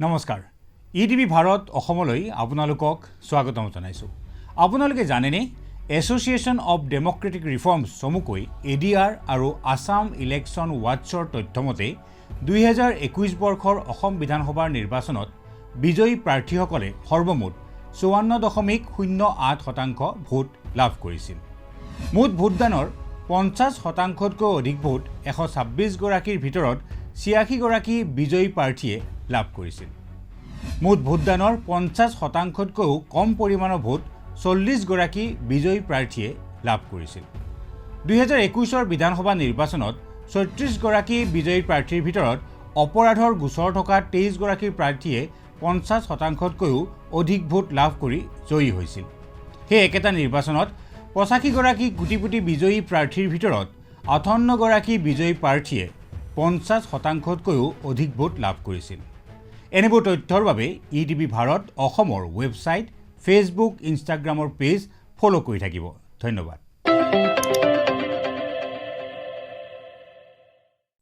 নমস্কাৰ ইটিভি ভাৰত অসমলৈ আপোনালোকক স্বাগতম জনাইছো। আপোনালোকে জানেনে এছ'চিয়েশ্যন অফ ডেম'ক্ৰেটিক ৰিফৰ্মছ চমুকৈ এডিআৰ আৰু আসাম ইলেকশ্যন ৱাটছৰ তথ্যমতে 2021 বৰ্ষৰ অসম বিধানসভাৰ নিৰ্বাচনত বিজয়ী প্ৰাৰ্থীসকলে সৰ্বমুঠ 54.08% ভোট লাভ কৰিছিল। মুঠ ভোটদানৰ 50%তকৈ অধিক ভোট 126 গৰাকীৰ ভিতৰত 86 গৰাকী বিজয়ী প্ৰাৰ্থীয়ে লাভ কৰিছিল। মুঠ ভোটদানৰ 50%তকৈও কম পৰিমাণৰ ভোট 40 গৰাকী বিজয়ী প্ৰাৰ্থীয়ে লাভ কৰিছিল। 2021 বিধানসভা নিৰ্বাচনত 36 গৰাকী বিজয়ী প্ৰাৰ্থীৰ ভিতৰত অপৰাধৰ গোচৰ থকা 23 গৰাকী প্ৰাৰ্থীয়ে 50%তকৈও অধিক ভোট লাভ কৰি জয়ী হৈছিল। সেই একেটা নিৰ্বাচনত 85 গৰাকী কোটিপতি বিজয়ী প্ৰাৰ্থীৰ ভিতৰত 58 গৰাকী বিজয়ী প্ৰাৰ্থীয়ে 50%তকৈও অধিক ভোট লাভ কৰিছিল। এনেবোৰ তথ্যৰ বাবে ইটিভি ভাৰত অসমৰ ৱেবছাইট, ফেচবুক, ইনষ্টাগ্ৰামৰ পেজ ফ'ল' কৰি থাকিব। ধন্যবাদ।